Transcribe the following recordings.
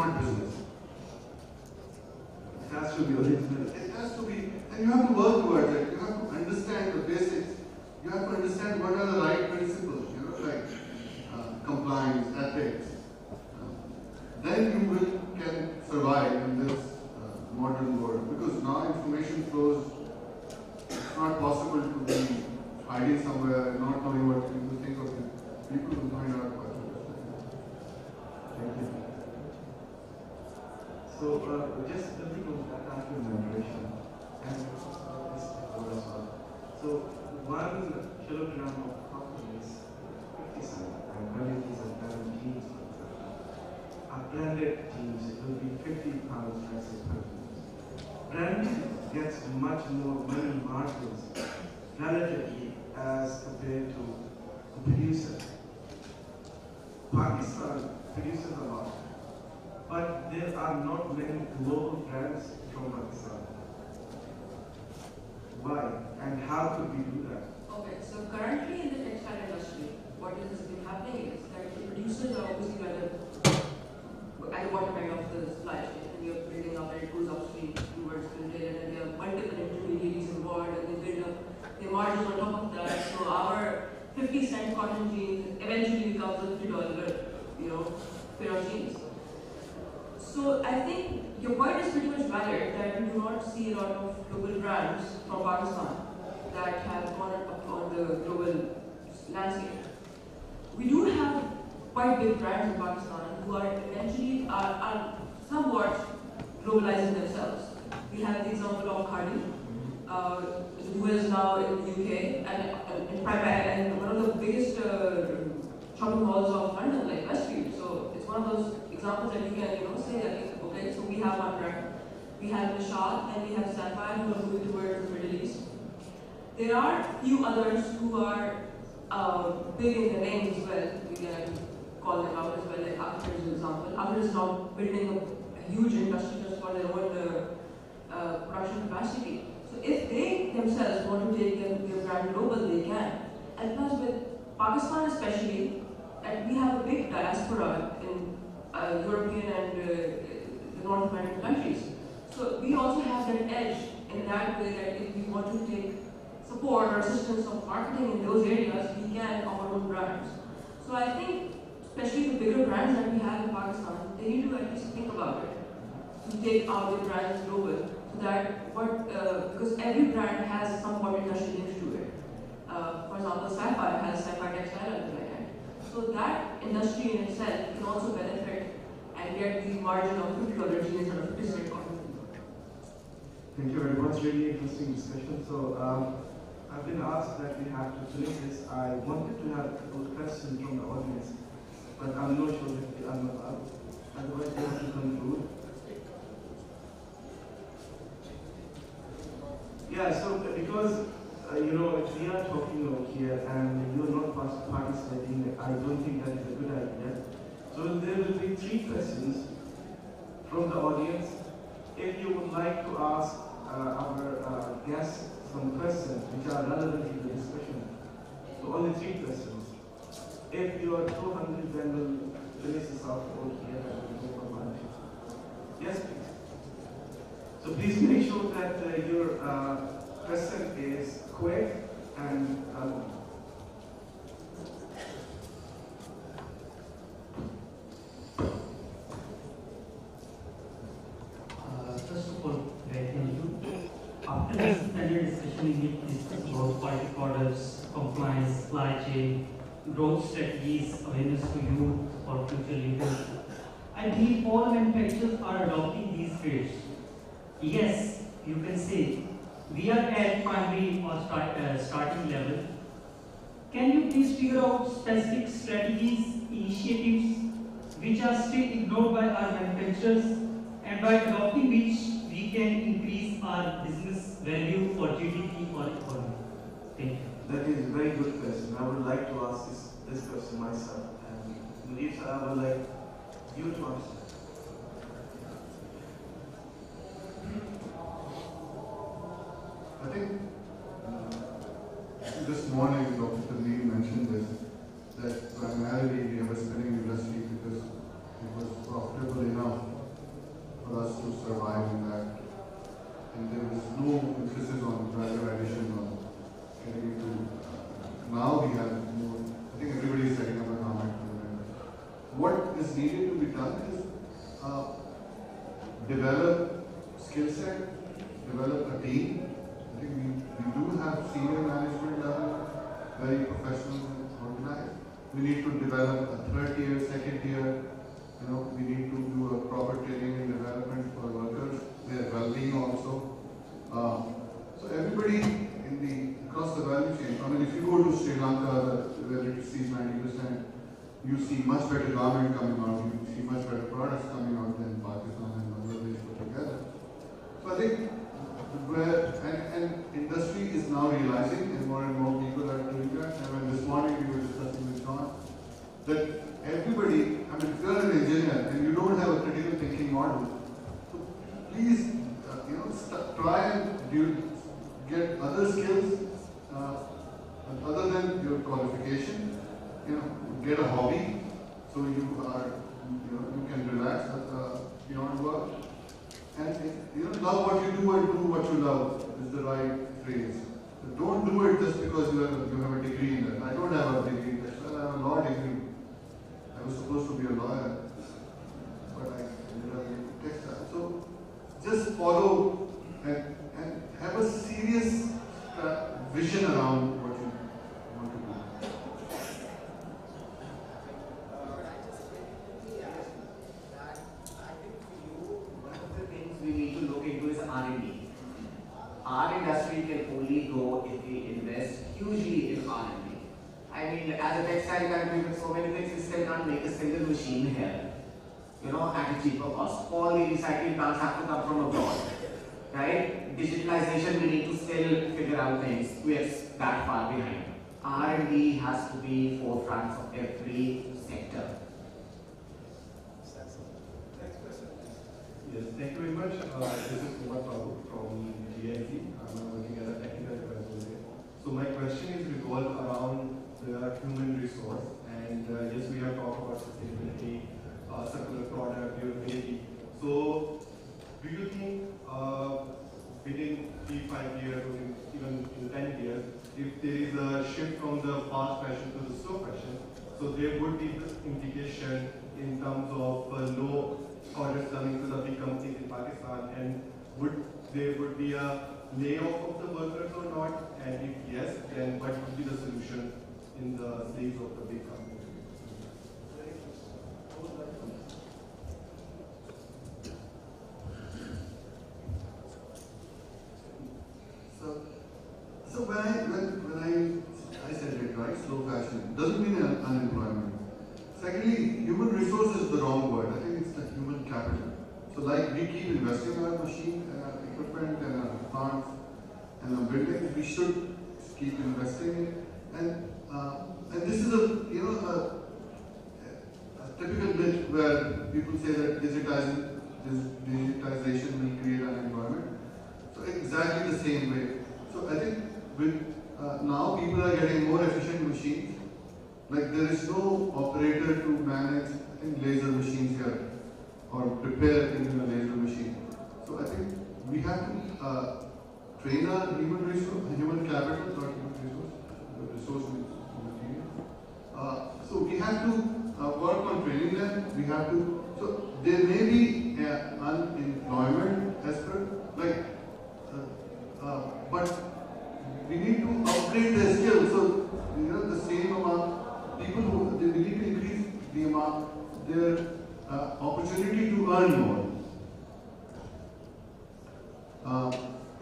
not business. It has to be original. It has to be, and you have to work towards it. You have to understand the basics. You have to understand what are the right principles, like compliance, ethics. Then you can survive in this modern world. Because now information flows, it's not possible to be hiding somewhere, not knowing what people think of it. People will find out what it is. Thank you. So, just let me go back after moderation and this before as well. So, 1 kilogram of cotton is 50 cents, and quantities of branded jeans, for example. A branded jeans, it will be 50 pounds versus per jeans. Branded gets much more money margins relatively as compared to a producer. Pakistan produces a lot, but there are not many global brands from Pakistan. Why? And how could we do that? Okay, so currently in the textile industry, what has been happening is that the producers are obviously at the bottom end of the supply chain, and we are building up, and it goes upstream towards the retail, and there are multiple intermediaries involved, and they build up their margins on top of that. So our 50-cent cotton jeans eventually becomes a $50, pair of jeans. So I think your point is pretty much valid that you do not see a lot of global brands from Pakistan that have gone up on the global landscape. We do have quite big brands in Pakistan who are eventually are somewhat globalizing themselves. We have the example of Cardi, who is now in the UK and one of the biggest shopping malls of London, like Westfield. So it's one of those examples that you can say that, okay, so we have one brand. We have Nishad and we have Sapphire who are moving towards the Middle East. There are few others who are big in the names as well. We can call them out as well, like Akhtar is an example. Akhtar is now building a huge industry just for their own production capacity. So if they themselves want to take their brand global, they can. And plus with Pakistan especially, and we have a big diaspora in European and the North American countries. So we also have that edge in that way that if we want to take support or assistance of marketing in those areas, we can our own brands. So I think, especially the bigger brands that we have in Pakistan, they need to at least think about it, to take our brands global, so that because every brand has somewhat industry linked to it. For example, Sapphire has Sapphire Textile at the back end. So that industry in itself can also benefit and get the margin of $50 jeans instead of 50-cent cotton. Thank you very much. Really interesting discussion. So I've been asked that we have to finish this. I wanted to have a couple of questions from the audience, but I'm not sure if we are not up. Otherwise, we have to conclude. Yeah, so because if we are talking over here and you're not participating, I don't think that is a good idea. So there will be 3 questions from the audience. If you would like to ask our guests some questions which are relevant to the discussion, so only 3 questions. If you are too hungry, then we'll finish this off over here and we'll go for lunch. Yes, please. So please make sure that your question is quick and first of all, thank you. After this panel discussion, we discussed about quality products, compliance, supply chain, growth strategies, awareness to youth for future leaders. I believe all manufacturers are adopting these traits. Yes, you can say we are at primary or starting level. Can you please figure out specific strategies, initiatives which are still ignored by our manufacturers, and by adopting which we can increase our business value for GDP or economy? Thank you. That is a very good question. I would like to ask this question myself. And Mudir sir, I would like you to answer. I think this morning Dr. Lee mentioned this, that primarily we have a spinning industry because it was profitable enough us to survive in that. And there is no emphasis on value addition or getting into. Now we have more. I think everybody is setting up a garment. What is needed to be done is develop skill set, develop a team. I think we do have senior management level, very professional and organized. We need to develop a third tier, second tier. We need to do a proper training and development for workers, their well-being also. So everybody across the value chain. I mean, if you go to Sri Lanka, where it sees 90%, you see much better garment coming out. You see much better products coming out than Pakistan and Bangladesh put together. So I think and industry is now realizing, and more people are doing that. And when this morning we were discussing with John, that everybody, I mean, if you're an engineer and you don't have a critical thinking model, so please, try and get other skills other than your qualification. Get a hobby, so you can relax beyond work. And love what you do and do what you love is the right phrase. So don't do it just because you have a degree in that. I don't have a degree in that. Well, I have a law degree. I was supposed to be a lawyer, but I ended up in textile. So just follow and have a serious vision around what you want to do. I think for you, one of the things we need to look into is R&D. Our industry can only grow if we invest hugely in R&D. I mean, as a textile country with so many things, we still can't make a single machine here, at a cheaper cost. All the recycling plants have to come from abroad, right? Digitalization, we need to still figure out things. We are that far behind. R&D has to be forefront of every sector. Yes, thank you very much. This is Kumar Prabhu from GIC. I'm working as a technical advisor. So my question is revolved around the human resource. And yes, we have talked about sustainability, circular product, durability. So do you think within 3-5 years or even in 10 years, if there is a shift from the fast fashion to the slow fashion, so there would be this implication in terms of low orders coming to the big companies in Pakistan, and there would be a layoff of the workers or not? And if yes, then what would be the solution in the slaves of the big companies? So when I said it, right, slow fashion, doesn't mean unemployment. Secondly, human resource is the wrong word. I think it's the human capital. So like we keep investing in our machine and our equipment and our plants and our buildings, we should keep investing in it. And this is a typical bit where people say that digitization will create unemployment. So exactly the same way. So I think now people are getting more efficient machines. Like there is no operator to manage laser machines here or prepare even a laser machine. So I think we have to train our human capital, not human resource, the resource material. So we have to work on training them. We have to. So there may be unemployment as per but we need to upgrade their skills. So the same amount people we need to increase the amount their opportunity to earn more.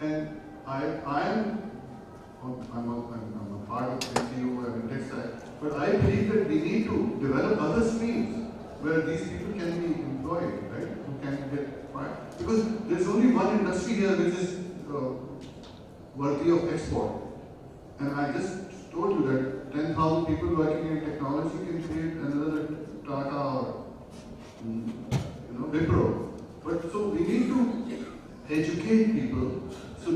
And I'm a part of NGO and Textile, but I believe that we need to develop other streams where these people can be employed, right? Who can get fired. Because there's only one industry here which is worthy of export. And I just told you that 10,000 people working in technology can create another Tata or Wipro. But so we need to educate people. So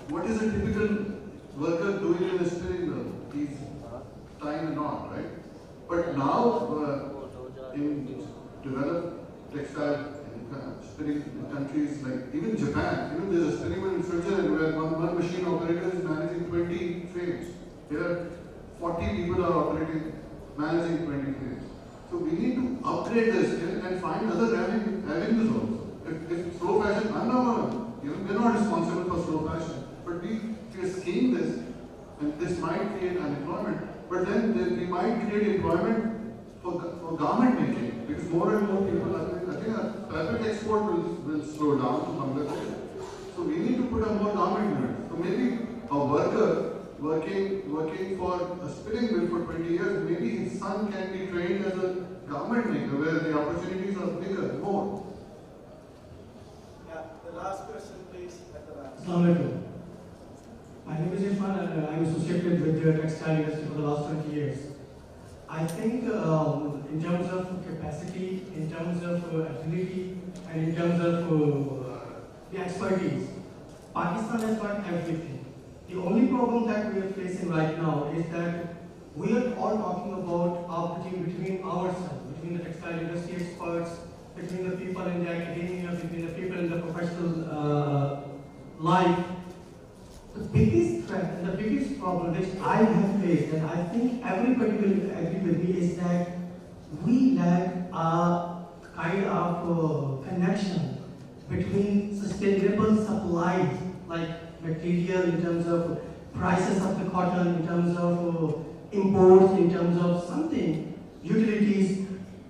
what is a typical worker doing in a spinning mill? He's tying a knot, right? But now in developed textile spinning countries like even Japan. Even there's a spinning mill in Switzerland where one machine operator is managing 20 frames. Here, 40 people are operating, managing 20 frames. So we need to upgrade the skill and find other avenues also. If slow fashion, we're not responsible for slow fashion, but we are seeing this, and this might create unemployment. But then we might create employment for garment making, because more and more people are. I think fabric export will slow down to Bangladesh. So we need to put up more garment units. So maybe a worker working for a spinning mill for 20 years, maybe his son can be trained as a garment maker, where the opportunities are bigger, more. Yeah, the last question, please, at the back. Assalamu alaikum. My name is Irfan and I'm associated with the textile industry for the last 20 years. I think in terms of capacity, in terms of ability, and in terms of the expertise, Pakistan has got everything. The only problem that we are facing right now is that we are all talking about opportunity between ourselves, between the textile industry experts, between the people in the academia, between the people in the professional life. The biggest threat and the biggest problem which I have faced, and I think everybody will agree with me, is that we lack a kind of connection between sustainable supplies, like material in terms of prices of the cotton, in terms of imports, in terms of something, utilities.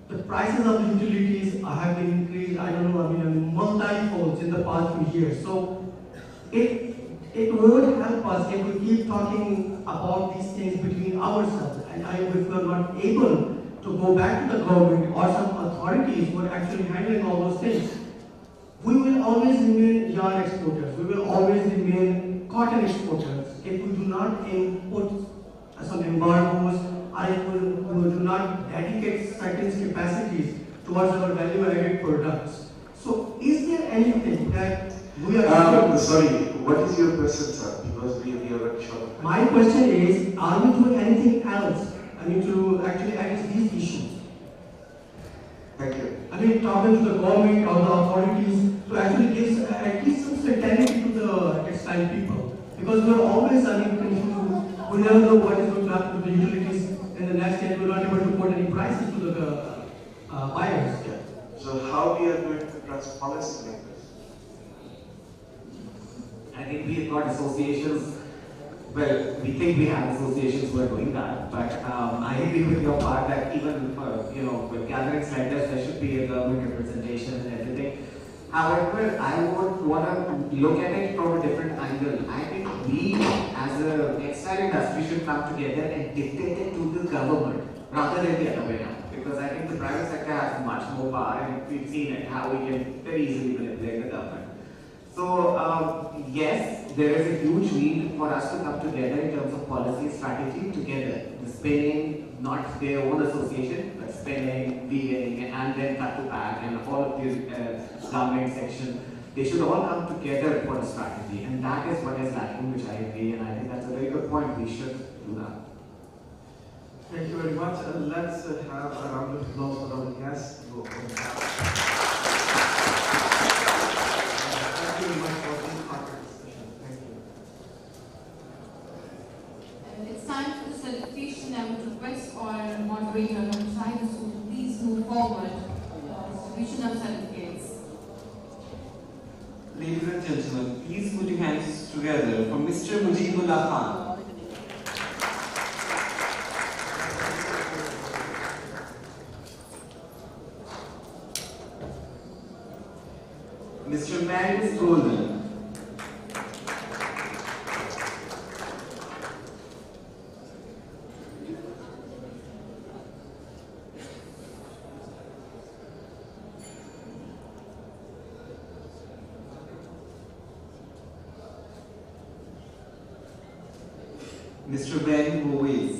The prices of the utilities have been increased, I don't know, multi-folds in the past few years. So it would help us if we keep talking about these things between ourselves, and if we are not able to go back to the government or some authorities who are actually handling all those things. We will always remain yarn exporters, we will always remain cotton exporters if we do not input some embargoes, or if we do not dedicate certain capacities towards our value-added products. So is there anything that we are sorry, what is your question, sir? Because we are very short. My question is, are we doing anything else? To actually address these issues? Thank you. Talking to the government or the authorities to actually give at least some certainty to the textile people. Because we are always confused. We never know what is going to happen to the utilities in the next year. We are not able to put any prices to the buyers. Yeah. So how we are going to transfer policy like this? I think we've got associations. Well, we think we have associations who are doing that, but I agree with your part that even with gathering centers, there should be a government representation and everything. However, I would want to look at it from a different angle. I think we, as a textile industry, should come together and dictate it to the government rather than the other way around. Because I think the private sector has much more power, and we've seen it how we can very easily manipulate the government. So, yes, there is a huge need for us to come together in terms of policy strategy together. The spinning, not their own association, but spinning, weaving, and then cut to pack, and all of these garment section, they should all come together for a strategy. And that is what is lacking, which I agree, and I think that's a very good point. We should do that. Thank you very much. Let's have a round of applause for our guests. Thank you very much for this part of the discussion. Thank you. It's time for the certification. I would request our moderator, Dr. to please move forward distribution of certificates. Ladies and gentlemen, please put your hands together for Mr. Mujibullah Khan. Mr. Marius Golden. Mr. Ben Ruiz.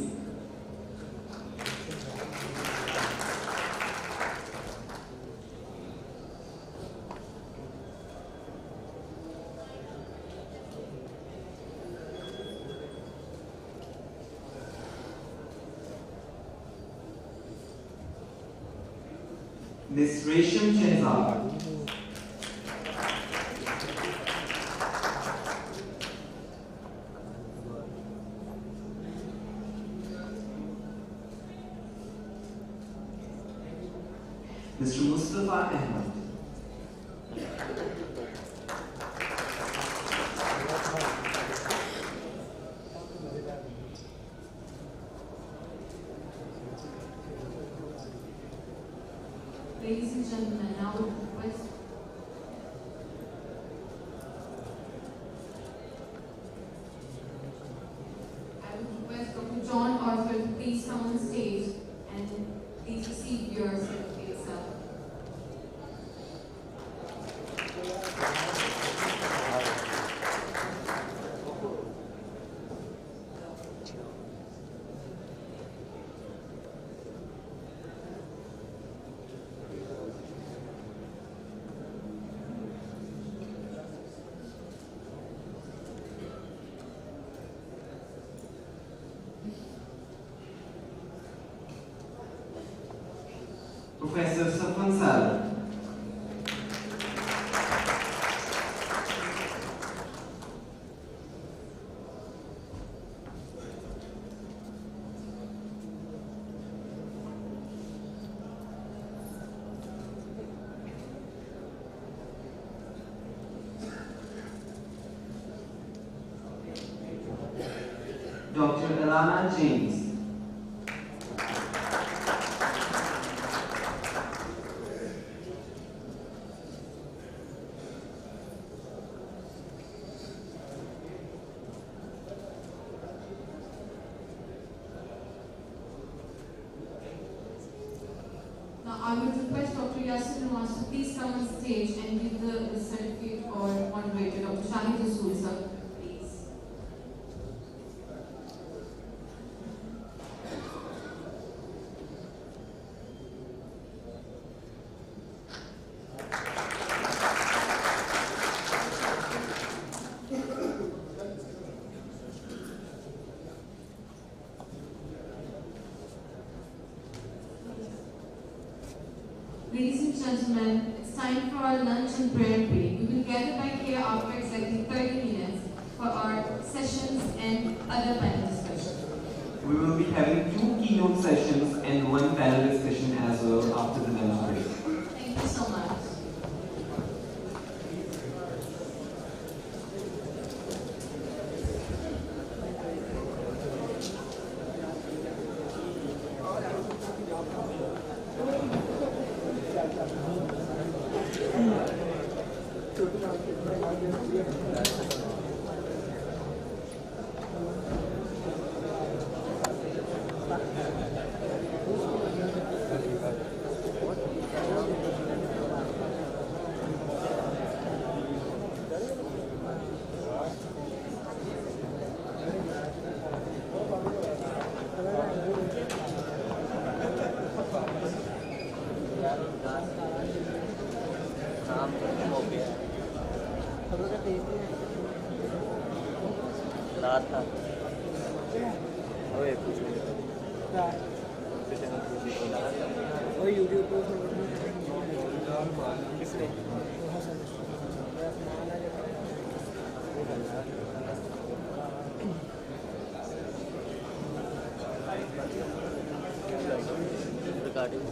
Miss Resham Shehzad. Mr. Mustafa Ahmed. Ladies and gentlemen, now I would request Dr. John Orford to please come on stage and please receive your certificate, sir. Professor Safwan Saleh. Dr. Elana James. Now I would request Dr. Yasir Nawaz to please come on stage and give the certificate or moderator, Dr. Shahid Rasool, sir, please. Ladies and gentlemen, it's time for our lunch and prayer break. We will gather back here after exactly 30 minutes for our sessions and other panel discussions. We will be having 2 keynote sessions and 1 panel discussion as well after the lunch break. Thank you so much.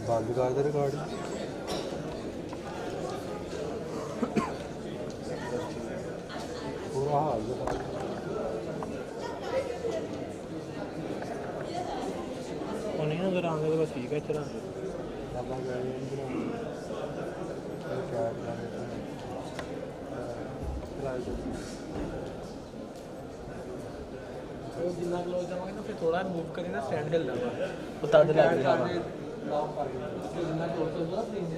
बंद कर दे recording पूरा हाल नहीं नजर आने तो बस ठीक है चला जितना क्लोज जाओगे ना फिर थोड़ा मूव करें ना स्टैंड हिल जाएगा बता दे जितना क्लोज हो जाएगा प्लीज